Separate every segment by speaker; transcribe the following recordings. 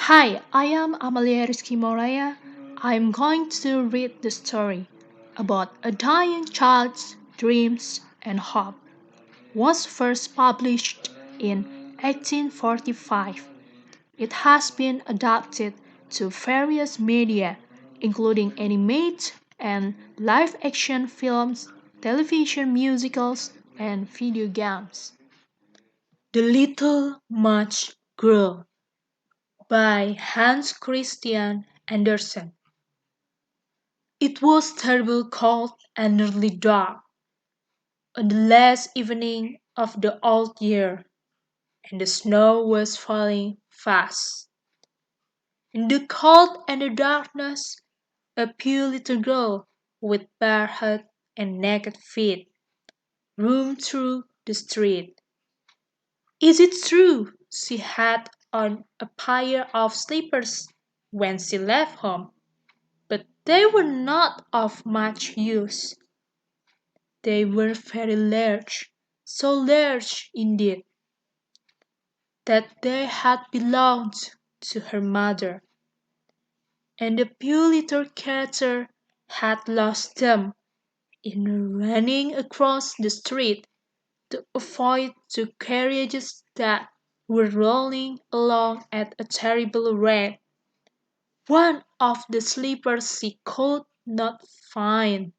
Speaker 1: Hi, I am Amalia Rizky Moraya. I'm going to read the story about a dying child's dreams and hope. Was first published in 1845. It has been adapted to various media, including animated and live action films, television musicals, and video games. The Little Match Girl by Hans Christian Andersen. It was terrible cold and nearly dark on the last evening of the old year, and the snow was falling fast. In the cold and the darkness, a pale little girl with bare head and naked feet roamed through the street. Is it true she had on a pair of slippers when she left home? But they were not of much use. They were very large, so large indeed, that they had belonged to her mother, and the poor little creature had lost them in running across the street to avoid the carriages that were rolling along at a terrible rate. One of the slippers she could not find,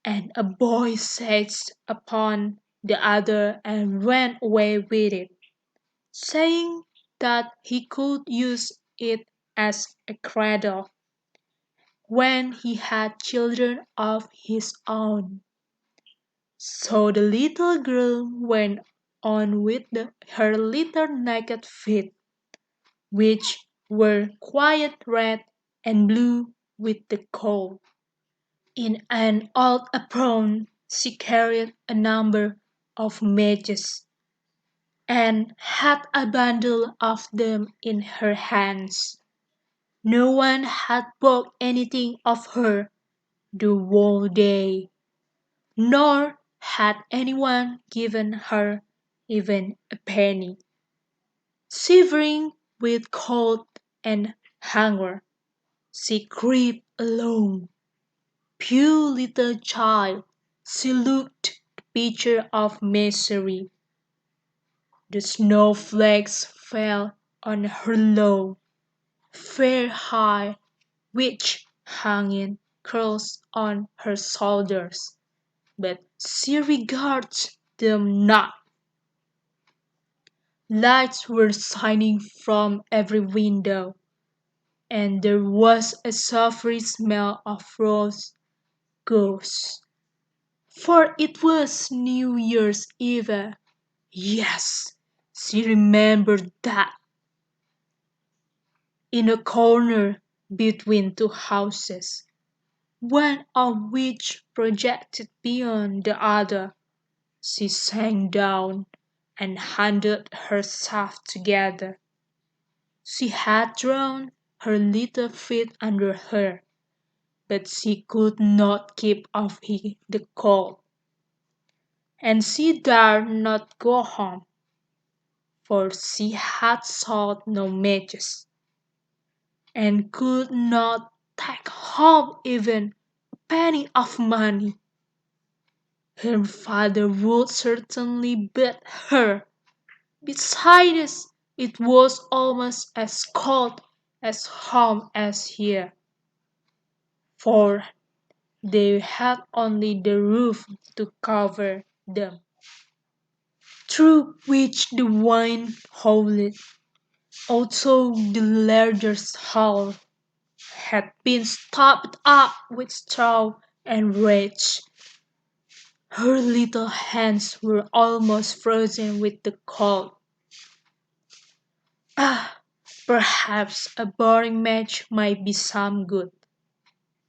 Speaker 1: and a boy seized upon the other and ran away with it, saying that he could use it as a cradle when he had children of his own. So the little girl went on with her little naked feet, which were quite red and blue with the cold. In an old apron she carried a number of matches, and had a bundle of them in her hands. No one had bought anything of her the whole day, nor had anyone given her even a penny. Shivering with cold and hunger, she crept along. Poor little child, she looked the picture of misery. The snowflakes fell on her low, fair hair, which hung in curls on her shoulders, but she regarded them not. Lights were shining from every window, and there was a sulphurous smell of rose goose. For it was New Year's Eve. Yes, she remembered that. In a corner between two houses, one of which projected beyond the other, she sank down and huddled herself together. She had drawn her little feet under her, but she could not keep off the cold, and she dared not go home, for she had sought no matches, and could not take home even a penny of money. Her father would certainly beat her. Besides, it was almost as cold at home as here, for they had only the roof to cover them, through which the wind howled. Also, the largest hall had been stopped up with straw and reeds. Her little hands were almost frozen with the cold. Ah, perhaps a burning match might be some good,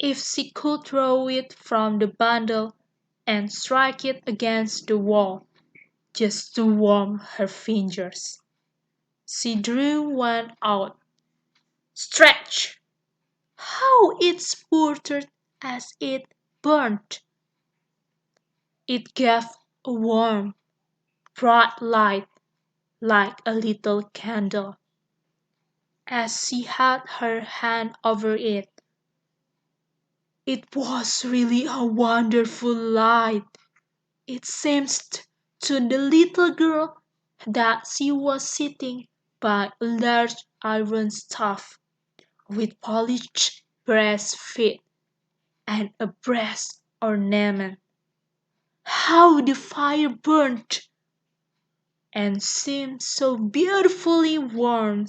Speaker 1: if she could throw it from the bundle and strike it against the wall, just to warm her fingers. She drew one out. Stretch! How it sputtered as it burnt! It gave a warm, bright light like a little candle. as she had her hand over it. It was really a wonderful light. It seemed to the little girl that she was sitting by a large iron stove with polished brass feet and a brass ornament. How the fire burnt and seemed so beautifully warm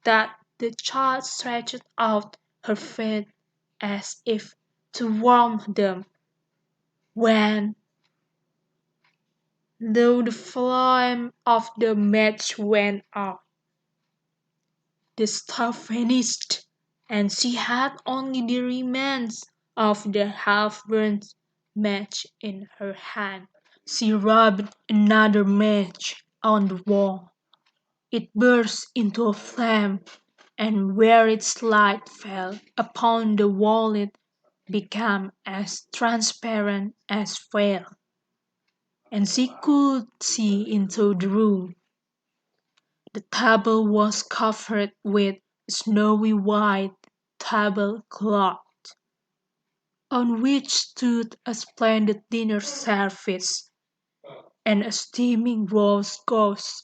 Speaker 1: that the child stretched out her feet as if to warm them. When, though the flame of the match went out, the stove vanished, and she had only the remains of the half-burnt match in her hand. She rubbed another match on the wall. It burst into a flame, and where its light fell upon the wall it became as transparent as veil, and she could see into the room. The table was covered with snowy white tablecloth, on which stood a splendid dinner service and a steaming roast goose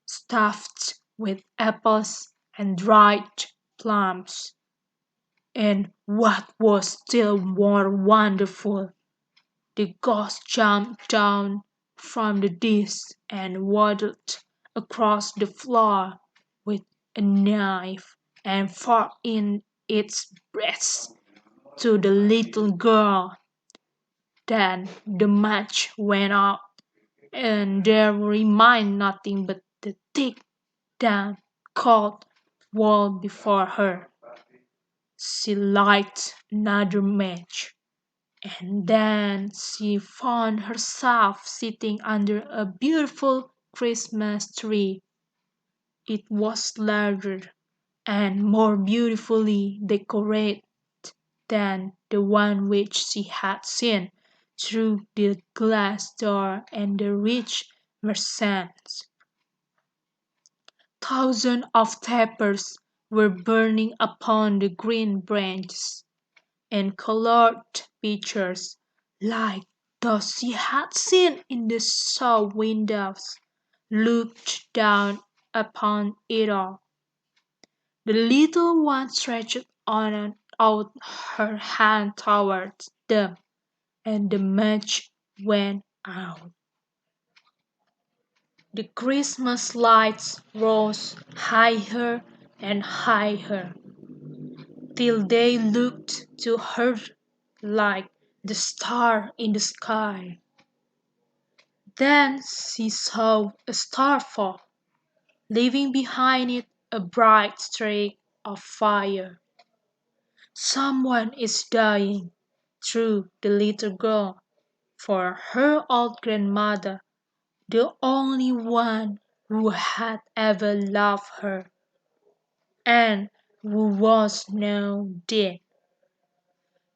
Speaker 1: stuffed with apples and dried plums. And what was still more wonderful, the ghost jumped down from the dish and waddled across the floor with a knife and fork in its breast to the little girl. Then the match went out, and there remained nothing but the thick, damp, cold wall before her. She lighted another match, and then she found herself sitting under a beautiful Christmas tree. It was larger and more beautifully decorated than the one which she had seen through the glass door and the rich merchants. Thousands of tapers were burning upon the green branches, and colored pictures, like those she had seen in the show windows, looked down upon it all. The little one stretched on out her hand towards them, and the match went out. The Christmas lights rose higher and higher, till they looked to her like the star in the sky. Then she saw a star fall, leaving behind it a bright streak of fire. Someone is dying, through the little girl, for her old grandmother, the only one who had ever loved her, and who was now dead,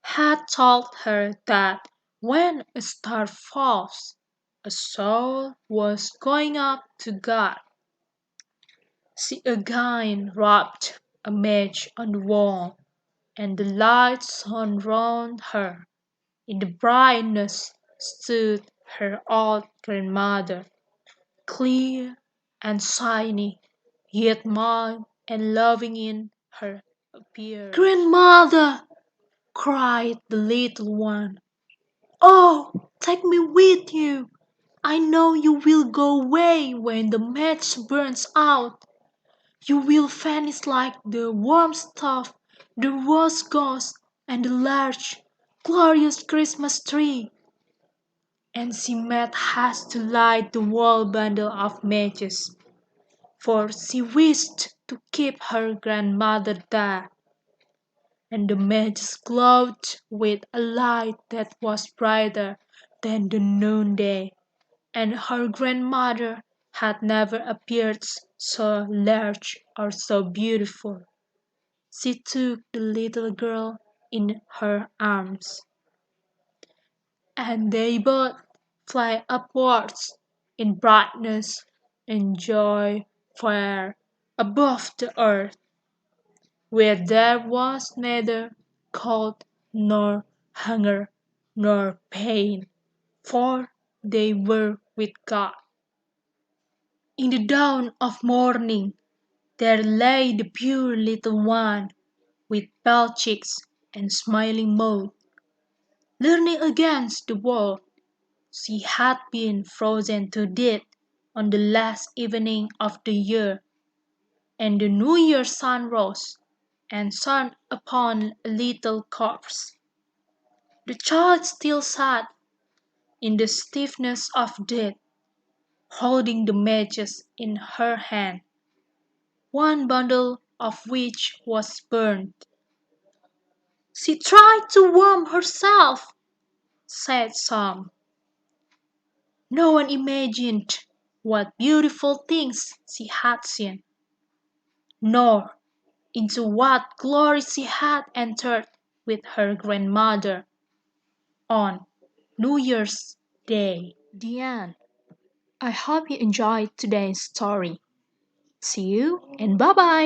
Speaker 1: had told her that when a star falls, a soul was going up to God. She again rubbed a match on the wall, and the light shone round her. In the brightness stood her old grandmother, clear and shiny, yet mild and loving in her appearance. "Grandmother!" cried the little one. "Oh, take me with you! I know you will go away when the match burns out. You will vanish like the warm stuff, the rose ghost, and the large, glorious Christmas tree." And she made haste to light the whole bundle of matches, for she wished to keep her grandmother there. And the matches glowed with a light that was brighter than the noonday, and her grandmother had never appeared so large or so beautiful. She took the little girl in her arms, and they both fly upwards in brightness and joy far above the earth. where there was neither cold nor hunger nor pain, for they were with God. In the dawn of morning there lay the pure little one, with pale cheeks and smiling mouth, leaning against the wall. She had been frozen to death on the last evening of the year, and the New Year's sun rose and shone upon a little corpse. The child still sat in the stiffness of death, holding the matches in her hand, one bundle of which was burned. "She tried to warm herself," said some. No one imagined what beautiful things she had seen, nor into what glory she had entered with her grandmother on New Year's Day. The end. I hope you enjoyed today's story. See you and bye bye.